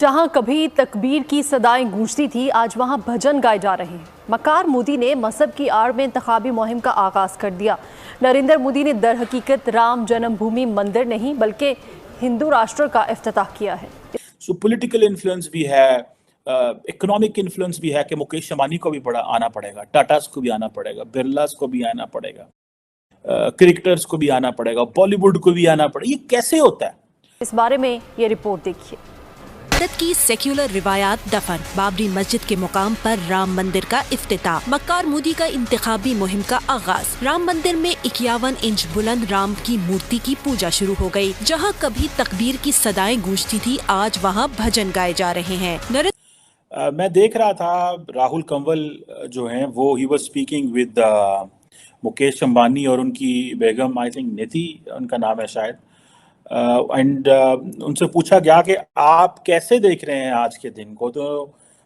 जहां कभी तकबीर की सदाएं गूंजती थी, आज वहां भजन गाए जा रहे हैं। मक्कार मोदी ने मजहब की आड़ में इंतखाबी मुहिम का आगाज कर दिया। नरेंद्र मोदी ने दर हकीकत राम जन्मभूमि मंदिर नहीं बल्कि हिंदू राष्ट्र का इफ्तिताह किया है। सो पॉलिटिकल इन्फ्लुएंस भी है, इकोनॉमिक इन्फ्लुएंस भी है कि मुकेश अंबानी को भी बड़ा आना पड़ेगा, टाटास को भी आना पड़ेगा, बिरलास को भी आना पड़ेगा, क्रिकेटर्स को भी आना पड़ेगा, बॉलीवुड को भी आना पड़ेगा। ये कैसे होता है? इस बारे में ये रिपोर्ट देखिए। भारत की सेक्युलर रिवायात दफन, बाबरी मस्जिद के मुकाम पर राम मंदिर का इफ्तिताह, मक्कार मोदी का इंतखाबी मुहिम का आगाज। राम मंदिर में 51 इंच बुलंद राम की मूर्ति की पूजा शुरू हो गई। जहां कभी तकबीर की सदाएं गूंजती थी, आज वहां भजन गाए जा रहे हैं। मैं देख रहा था राहुल कंवल जो हैं वो he was speaking with Mukesh Ambani और उनकी बेगम, आई थिंक निधि उनका नाम है शायद, एंड उनसे पूछा गया कि आप कैसे देख रहे हैं आज के दिन को, तो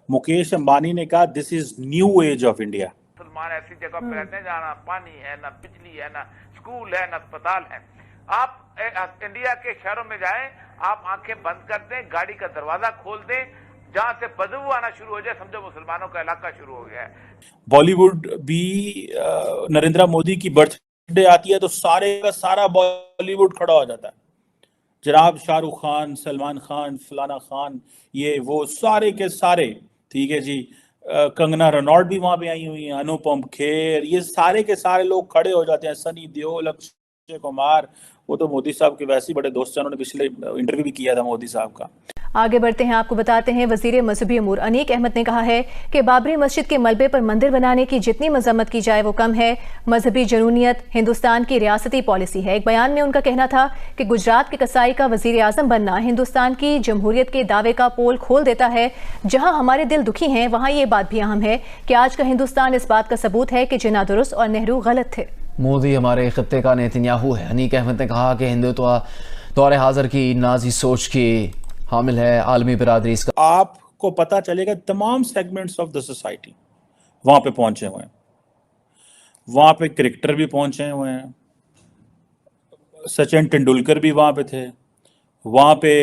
मुकेश अंबानी ने कहा this is new age of India. मुसलमान ऐसी जगह पे रहते हैं जहाँ ना पानी है, ना बिजली है, ना स्कूल है, ना अस्पताल है। आप इंडिया के शहरों में जाएं, आप आंखें बंद कर दें, गाड़ी का दरवाजा खोल दें, जहां से बदबू आना शुरू हो जाए समझो मुसलमानों का इलाका शुरू हो गया है। बॉलीवुड भी नरेंद्र मोदी की बर्थडे आती है तो सारे का सारा बॉलीवुड खड़ा हो जाता है। जनाब शाहरुख खान, सलमान खान, फलाना खान, ये वो सारे के सारे, ठीक है जी। कंगना रनौत भी वहां पे आई हुई है, अनुपम खेर, ये सारे के सारे लोग खड़े हो जाते हैं। सनी देओल, अक्षय कुमार, वो तो मोदी साहब के वैसे ही बड़े दोस्त हैं, उन्होंने पिछले इंटरव्यू भी किया था मोदी साहब का। आगे बढ़ते हैं, आपको बताते हैं वजीर मजहबी अमूर अनीक अहमद ने कहा है कि बाबरी मस्जिद के मलबे पर मंदिर बनाने की जितनी मजम्मत की जाए वो कम है। मजहबी जनूनियत हिंदुस्तान की रियासती पॉलिसी है। एक बयान में उनका कहना था कि गुजरात के कसाई का वजीर आजम बनना हिंदुस्तान की जमहूरियत के दावे का पोल खोल देता है। जहां हमारे दिल दुखी हैं वहां ये बात भी अहम है कि आज का हिंदुस्तान इस बात का सबूत है कि जिन्ना दुरुस्त और नेहरू गलत थे। मोदी हमारे खित्ते का नेतन्याहू है। अनीक अहमद ने कहा कि हिंदुत्व दौरे हाजिर की नाजी सोच की हामिल है। आलमी बिरादरी इसका आपको पता चलेगा तमाम सेगमेंट्स ऑफ द सोसाइटी वहां पे पहुंचे हुए हैं। वहां पे क्रिकेटर भी पहुंचे हुए हैं, सचिन तेंदुलकर भी वहां पे थे, वहां पे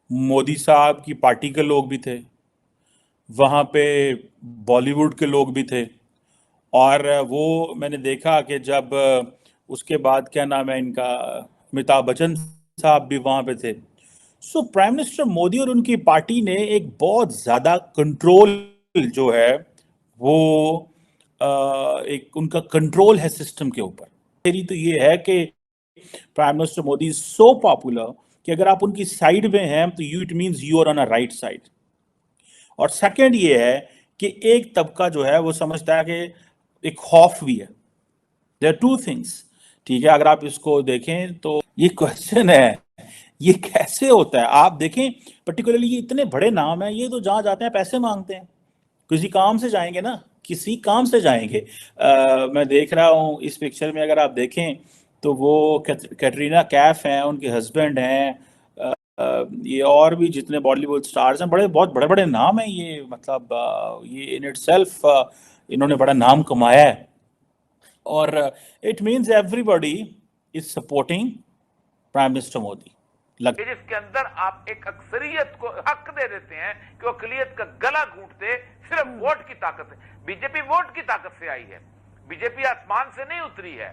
मोदी साहब की पार्टी के लोग भी थे, वहां पे बॉलीवुड के लोग भी थे। और वो मैंने देखा कि जब उसके बाद क्या नाम है इनका, अमिताभ बच्चन साहब भी वहां पे थे। सो प्राइम मिनिस्टर मोदी और उनकी पार्टी ने एक बहुत ज्यादा कंट्रोल जो है वो एक उनका कंट्रोल है सिस्टम के ऊपर। मेरी तो ये है कि prime minister Modi is so popular कि अगर आप उनकी साइड में हैं तो it means you are on a right side. और सेकंड ये है कि एक तबका जो है वो समझता है कि एक खौफ भी है। देयर आर टू थिंग्स, ठीक है। अगर आप इसको देखें तो ये क्वेश्चन है, ये कैसे होता है? आप देखें पर्टिकुलरली ये इतने बड़े नाम है, ये तो जहां जाते हैं पैसे मांगते हैं, किसी काम से जाएंगे ना, किसी काम से जाएंगे। मैं देख रहा हूँ इस पिक्चर में, अगर आप देखें तो वो कैटरीना कैफ हैं, उनके हस्बैंड हैं, ये और भी जितने बॉलीवुड स्टार्स हैं, बहुत बड़े बड़े नाम हैं ये। मतलब ये इन इटसेल्फ इन्होंने बड़ा नाम कमाया है। और it means everybody is supporting prime minister Modi. जिसके अंदर आप एक अक्सरियत को हक दे देते हैं कि वो अकलियत का गला घूंटते सिर्फ वोट की ताकत है। बीजेपी वोट की ताकत से आई है, बीजेपी आसमान से नहीं उतरी है।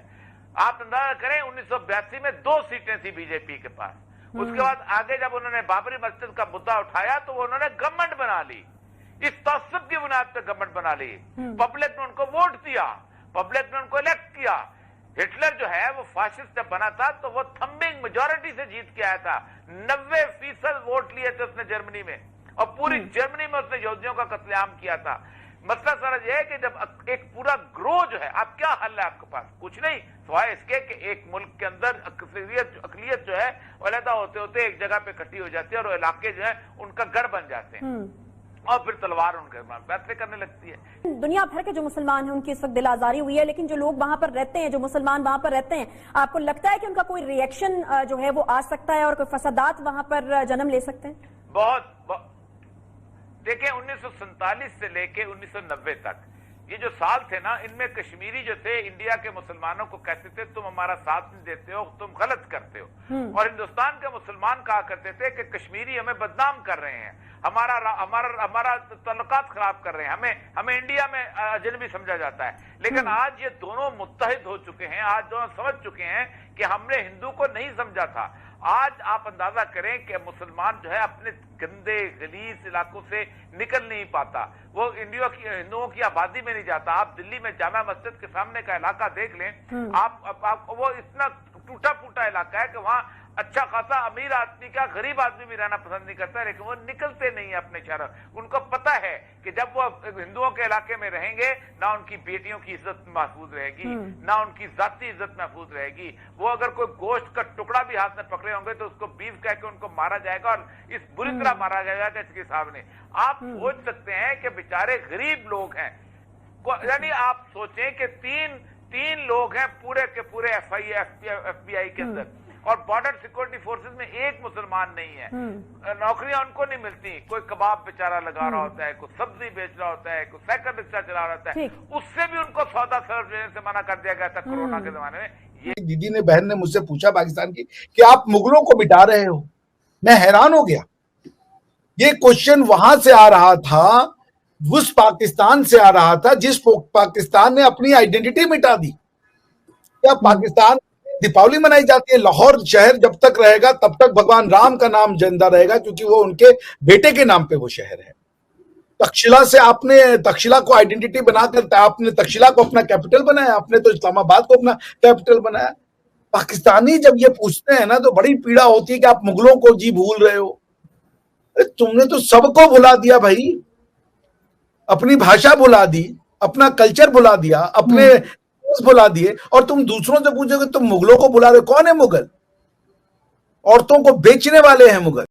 आप अंदाजा करें 1982 में 2 सीटें थी बीजेपी के पास। उसके बाद आगे जब उन्होंने बाबरी मस्जिद का मुद्दा उठाया तो वो उन्होंने गवर्नमेंट बना ली, इस तसब्बुत की बुनियाद पर गवर्नमेंट बना ली। पब्लिक ने उनको वोट दिया, पब्लिक ने उनको इलेक्ट किया। हिटलर जो है वो फाशिस्ट जब बना था तो वो थंबिंग मेजॉरिटी से जीत के आया था। 90% वोट लिए थे उसने जर्मनी में, और पूरी जर्मनी में उसने यहूदियों का कत्लेआम किया था। मसला सारा यह है कि जब एक पूरा ग्रो जो है, आप क्या हल है आपके पास? कुछ नहीं, सिवाय इसके कि एक मुल्क के अंदर अकलियत जो है अलहदा होते होते एक जगह पे इकट्ठी हो जाती है और इलाके जो है उनका गढ़ बन जाते हैं, और फिर तलवार उनके फैसले करने लगती है। दुनिया भर के जो मुसलमान हैं उनकी इस वक्त दिल आजारी हुई है, लेकिन जो लोग वहां पर रहते हैं, जो मुसलमान वहां पर रहते हैं, आपको लगता है कि उनका कोई रिएक्शन जो है वो आ सकता है और कोई फसादात वहां पर जन्म ले सकते हैं? बहुत देखिए 1947 से लेके 1990 तक ये जो साल थे ना, इनमें कश्मीरी जो थे इंडिया के मुसलमानों को कहते थे तुम हमारा साथ नहीं देते हो, तुम गलत करते हो। और हिंदुस्तान के मुसलमान कहा करते थे कि कश्मीरी हमें बदनाम कर रहे हैं, हमारा तल्लुकात खराब कर रहे हैं, हमें इंडिया में अजनबी समझा जाता है। लेकिन आज ये दोनों मुत्तहिद हो चुके हैं, आज दोनों समझ चुके हैं कि हमने हिंदू को नहीं समझा था। आज आप अंदाजा करें कि मुसलमान जो है अपने गंदे गलीज इलाकों से निकल नहीं पाता, वो हिंदुओं की आबादी में नहीं जाता। आप दिल्ली में जामा मस्जिद के सामने का इलाका देख लें, आप वो इतना टूटा फूटा इलाका है कि वहां अच्छा खासा अमीर आदमी का गरीब आदमी भी रहना पसंद नहीं करता, लेकिन वो निकलते नहीं है अपने शहर। उनको पता है कि जब वो हिंदुओं के इलाके में रहेंगे ना उनकी बेटियों की इज्जत महफूज रहेगी, ना उनकी जाती इज्जत महफूज रहेगी। वो अगर कोई गोश्त का टुकड़ा भी हाथ में पकड़े होंगे तो उसको बीफ कह के उनको मारा जाएगा, और इस बुरी तरह मारा जाएगा कि इसके सामने। आप सोच सकते हैं कि बेचारे गरीब लोग हैं, यानी आप सोचें कि तीन लोग हैं पूरे के पूरे FBI के अंदर, और बॉर्डर सिक्योरिटी फोर्सेस में एक मुसलमान नहीं है। नौकरियां उनको नहीं मिलती, कोई कबाब बेचारा लगा रहा होता है, कोई सब्जी बेच रहा होता है, कोई साइकिल रिक्शा चला रहा होता है, उससे भी उनको सौदा सर्व देने से मना कर दिया गया था कोरोना के जमाने में। ये दीदी ने, बहन ने मुझसे पूछा पाकिस्तान की कि आप मुगलों को मिटा रहे हो। मैं हैरान हो गया, ये क्वेश्चन वहां से आ रहा था, उस पाकिस्तान से आ रहा था जिस पाकिस्तान ने अपनी आइडेंटिटी मिटा दी। क्या पाकिस्तान दीपावली मनाई जाती है? लाहौर शहर जब तक रहेगा तब तक भगवान राम का नाम जिंदा रहेगा, क्योंकि वो उनके बेटे के नाम पे वो शहर है। तक्षशिला से आपने तक्षशिला को आइडेंटिटी बनाकर आपने तक्षशिला को अपना कैपिटल बनाया, आपने तो इस्लामाबाद को अपना कैपिटल बनाया। पाकिस्तानी जब ये पूछते हैं ना तो बड़ी पीड़ा होती है कि आप मुगलों को जी भूल रहे हो। तुमने तो सबको भुला दिया भाई, अपनी भाषा भुला दी, अपना कल्चर भुला दिया, अपने भुला दिए, और तुम दूसरों से पूछोगे तुम मुगलों को भुला रहे हो। कौन है मुगल? औरतों को बेचने वाले हैं मुगल।